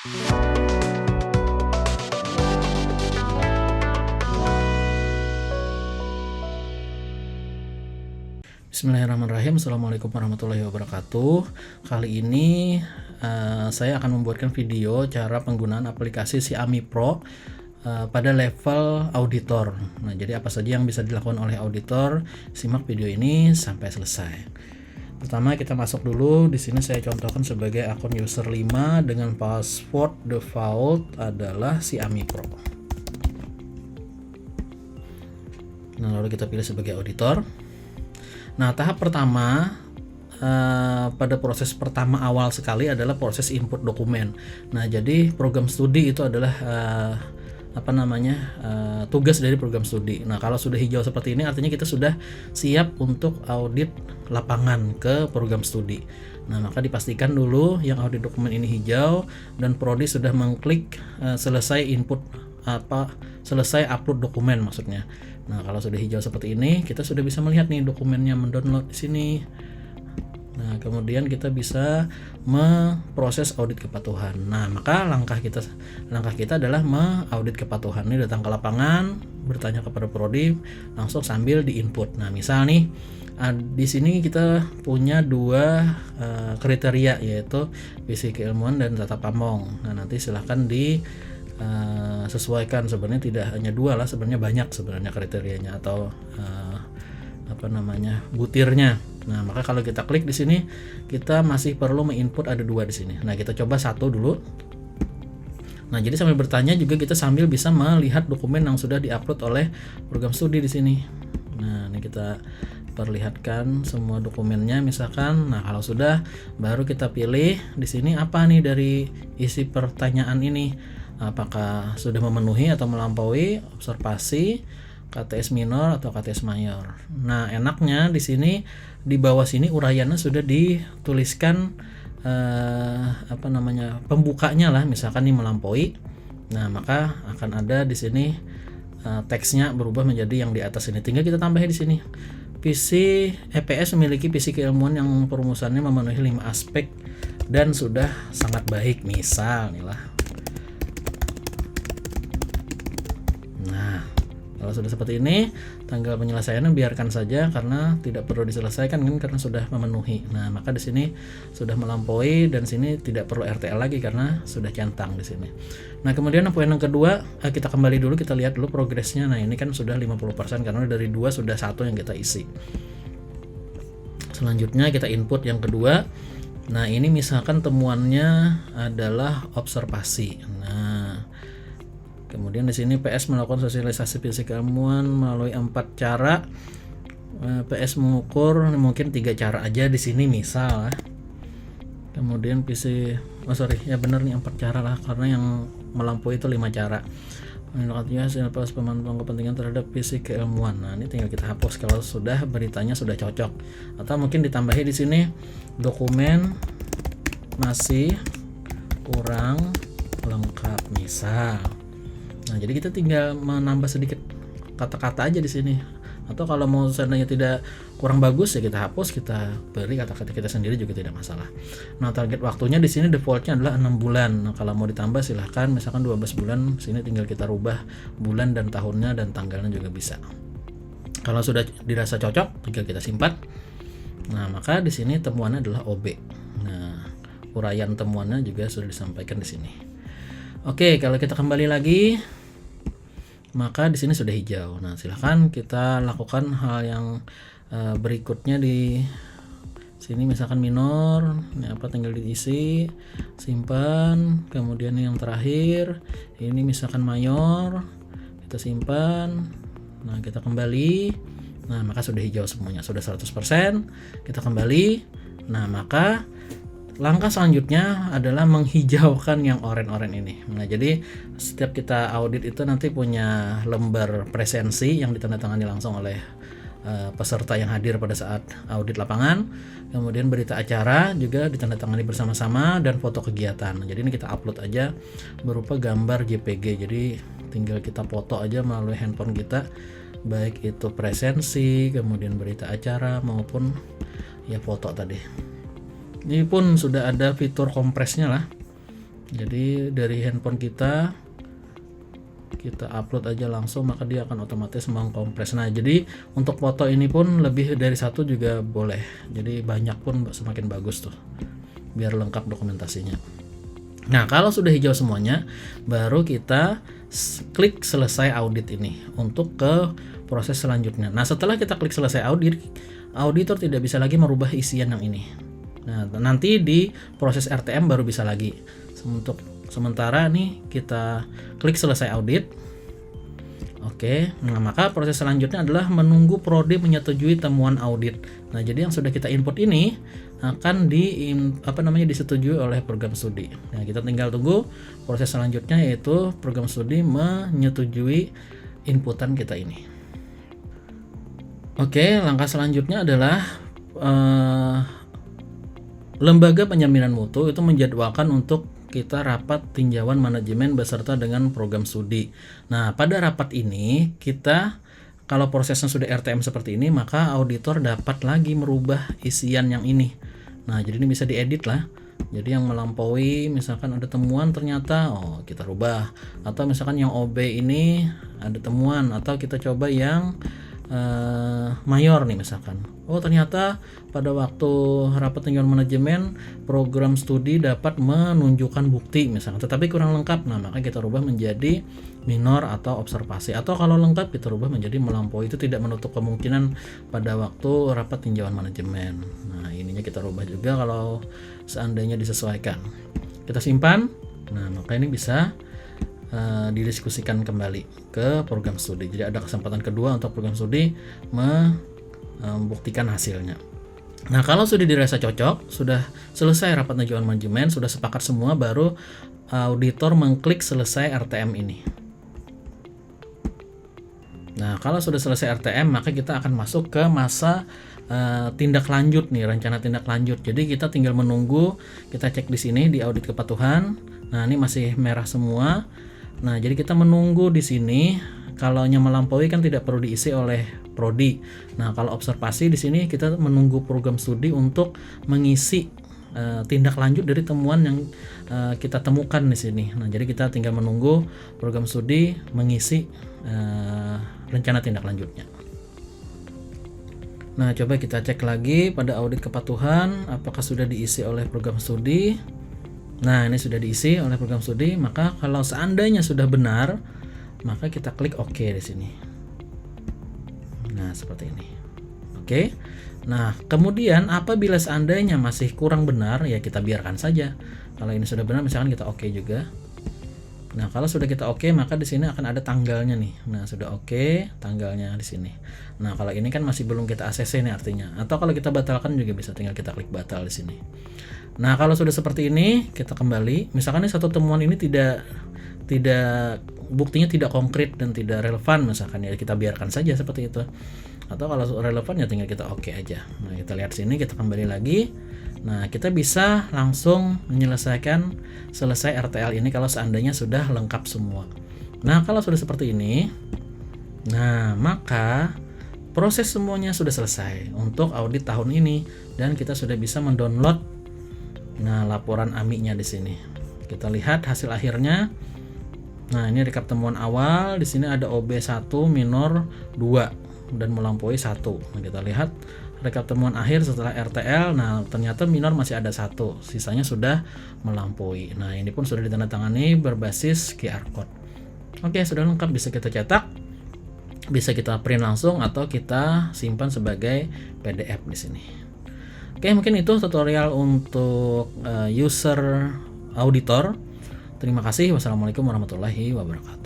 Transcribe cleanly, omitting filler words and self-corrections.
Bismillahirrahmanirrahim. Assalamualaikum warahmatullahi wabarakatuh. Kali ini saya akan membuatkan video cara penggunaan aplikasi Xiaomi Pro pada level auditor. Nah, jadi apa saja yang bisa dilakukan oleh auditor? Simak video ini sampai selesai. Pertama kita masuk dulu. Di sini saya contohkan sebagai akun user 5 dengan password default adalah Xiaomi Pro. Nah, lalu kita pilih sebagai auditor. Nah, tahap pertama pada proses pertama awal sekali adalah proses input dokumen. Nah, jadi program studi itu adalah tugas dari program studi. Nah, kalau sudah hijau seperti ini artinya kita sudah siap untuk audit lapangan ke program studi. Nah, maka dipastikan dulu yang audit dokumen ini hijau dan prodi sudah mengklik selesai input selesai upload dokumen maksudnya. Nah, kalau sudah hijau seperti ini, kita sudah bisa melihat nih dokumennya mendownload di sini. Nah, kemudian kita bisa memproses audit kepatuhan. Nah, maka langkah kita adalah mengaudit kepatuhan. Ini datang ke lapangan, bertanya kepada prodi, langsung sambil diinput. Nah, misal nih di sini kita punya dua kriteria, yaitu visi keilmuan dan tata pamong. Nah, nanti silahkan sesuaikan. Sebenarnya tidak hanya dua lah, sebenarnya banyak sebenarnya kriterianya atau butirnya. Nah, maka kalau kita klik di sini kita masih perlu menginput ada dua di sini. Nah, kita coba satu dulu. Nah, jadi sambil bertanya juga kita sambil bisa melihat dokumen yang sudah diupload oleh program studi di sini. Nah, ini kita perlihatkan semua dokumennya misalkan. Nah, kalau sudah baru kita pilih di sini apa nih dari isi pertanyaan ini. Apakah sudah memenuhi atau melampaui observasi, KTS minor atau KTS mayor. Nah, enaknya di sini di bawah sini uraiannya sudah dituliskan pembukanya lah, misalkan ini melampaui. Nah, maka akan ada di sini teksnya berubah menjadi yang di atas ini. Tinggal kita tambahin di sini. EPS memiliki visi keilmuan yang perumusannya memenuhi 5 aspek dan sudah sangat baik. Misal nih lah. Kalau sudah seperti ini, tanggal penyelesaiannya biarkan saja karena tidak perlu diselesaikan kan karena sudah memenuhi. Nah, maka di sini sudah melampaui dan sini tidak perlu RTL lagi karena sudah centang di sini. Nah, kemudian poin yang kedua, kita kembali dulu, kita lihat dulu progresnya. Nah, ini kan sudah 50% karena dari 2 sudah 1 yang kita isi. Selanjutnya kita input yang kedua. Nah, ini misalkan temuannya adalah observasi. Nah, kemudian di sini PS melakukan sosialisasi visi keilmuan melalui 4 cara. PS mengukur mungkin 3 cara aja di sini misal. Kemudian benar nih 4 cara lah karena yang melampaui itu 5 cara. Menilainya hasil pemantauan kepentingan terhadap visi keilmuan. Nah, ini tinggal kita hapus kalau sudah beritanya sudah cocok. Atau mungkin ditambahi di sini dokumen masih kurang lengkap misal. Nah, jadi kita tinggal menambah sedikit kata-kata aja di sini. Atau kalau mau seandainya tidak kurang bagus ya kita hapus, kita beri kata-kata kita sendiri juga tidak masalah. Nah, target waktunya di sini defaultnya adalah 6 bulan. Nah, kalau mau ditambah silahkan, misalkan 12 bulan, sini tinggal kita rubah bulan dan tahunnya dan tanggalnya juga bisa. Kalau sudah dirasa cocok, tinggal kita simpan. Nah, maka di sini temuannya adalah OB. Nah, uraian temuannya juga sudah disampaikan di sini. Oke, kalau kita kembali lagi, maka di sini sudah hijau. Nah, silahkan kita lakukan hal yang berikutnya di sini. Misalkan minor, ini tinggal diisi, simpan. Kemudian yang terakhir, ini misalkan mayor, kita simpan. Nah, kita kembali. Nah, maka sudah hijau semuanya, sudah 100%. Kita kembali. Nah, maka langkah selanjutnya adalah menghijaukan yang oranye-oranye ini. Nah, jadi setiap kita audit itu nanti punya lembar presensi yang ditandatangani langsung oleh peserta yang hadir pada saat audit lapangan. Kemudian berita acara juga ditandatangani bersama-sama dan foto kegiatan. Jadi ini kita upload aja berupa gambar JPG. Jadi tinggal kita foto aja melalui handphone kita, baik itu presensi, kemudian berita acara maupun ya foto tadi. Ini pun sudah ada fitur kompresnya lah. Jadi dari handphone kita upload aja langsung, maka dia akan otomatis mengkompres. Nah, jadi untuk foto ini pun lebih dari satu juga boleh. Jadi banyak pun semakin bagus tuh, biar lengkap dokumentasinya. Nah, kalau sudah hijau semuanya, baru kita klik selesai audit ini untuk ke proses selanjutnya. Nah, setelah kita klik selesai audit, auditor tidak bisa lagi merubah isian yang ini. Nah, nanti di proses RTM baru bisa lagi. Untuk sementara nih kita klik selesai audit. Oke, nah maka proses selanjutnya adalah menunggu prodi menyetujui temuan audit. Nah, jadi yang sudah kita input ini akan disetujui oleh program studi. Nah, kita tinggal tunggu proses selanjutnya, yaitu program studi menyetujui inputan kita ini. Oke, langkah selanjutnya adalah lembaga penjaminan mutu itu menjadwalkan untuk kita rapat tinjauan manajemen beserta dengan program studi. Nah, pada rapat ini kita, kalau prosesnya sudah RTM seperti ini, maka auditor dapat lagi merubah isian yang ini. Nah, jadi ini bisa diedit lah. Jadi yang melampaui, misalkan ada temuan ternyata, kita rubah. Atau misalkan yang OB ini ada temuan, atau kita coba yang mayor nih misalkan. Ternyata pada waktu rapat tinjauan manajemen program studi dapat menunjukkan bukti misalkan, tetapi kurang lengkap. Nah, maka kita rubah menjadi minor atau observasi. Atau kalau lengkap kita rubah menjadi melampaui. Itu tidak menutup kemungkinan pada waktu rapat tinjauan manajemen. Nah, ininya kita rubah juga kalau seandainya disesuaikan. Kita simpan. Nah, maka ini bisa didiskusikan kembali ke program studi. Jadi ada kesempatan kedua untuk program studi membuktikan hasilnya. Nah, kalau sudah dirasa cocok, sudah selesai rapat tinjauan manajemen, sudah sepakat semua, baru auditor mengklik selesai RTM ini. Nah, kalau sudah selesai RTM, maka kita akan masuk ke masa tindak lanjut nih, rencana tindak lanjut. Jadi kita tinggal menunggu, kita cek di sini di audit kepatuhan. Nah, ini masih merah semua. Nah, jadi kita menunggu di sini. Kalau yang melampaui kan tidak perlu diisi oleh prodi. Nah, kalau observasi di sini kita menunggu program studi untuk mengisi tindak lanjut dari temuan yang kita temukan di sini. Nah, jadi kita tinggal menunggu program studi mengisi rencana tindak lanjutnya. Nah, coba kita cek lagi pada audit kepatuhan apakah sudah diisi oleh program studi. Nah, ini sudah diisi oleh program studi. Maka kalau seandainya sudah benar, maka kita klik OK di sini. Nah, seperti ini. Oke. Nah, kemudian apabila seandainya masih kurang benar, ya kita biarkan saja. Kalau ini sudah benar, misalkan kita OK juga. Nah, kalau sudah kita OK, maka di sini akan ada tanggalnya nih. Nah, sudah OK, tanggalnya di sini. Nah, kalau ini kan masih belum kita ACC nih artinya. Atau kalau kita batalkan juga bisa, tinggal kita klik batal di sini. Nah, kalau sudah seperti ini, kita kembali. Misalkan ini satu temuan ini tidak buktinya tidak konkret dan tidak relevan misalkan, ya kita biarkan saja seperti itu. Atau kalau relevan ya tinggal kita OK aja. Nah, kita lihat sini, kita kembali lagi. Nah, kita bisa langsung menyelesaikan selesai RTL ini kalau seandainya sudah lengkap semua. Nah, kalau sudah seperti ini, nah maka proses semuanya sudah selesai untuk audit tahun ini dan kita sudah bisa mendownload laporan AMI-nya di sini. Kita lihat hasil akhirnya. Nah, ini rekap temuan awal, di sini ada OB1 minor 2 dan melampaui 1. Nah, kita lihat rekap temuan akhir setelah RTL. Nah, ternyata minor masih ada 1, sisanya sudah melampaui. Nah, ini pun sudah ditandatangani berbasis QR code. Oke, sudah lengkap, bisa kita cetak, bisa kita print langsung atau kita simpan sebagai PDF di sini. Oke, mungkin itu tutorial untuk user auditor. Terima kasih. Wassalamualaikum warahmatullahi wabarakatuh.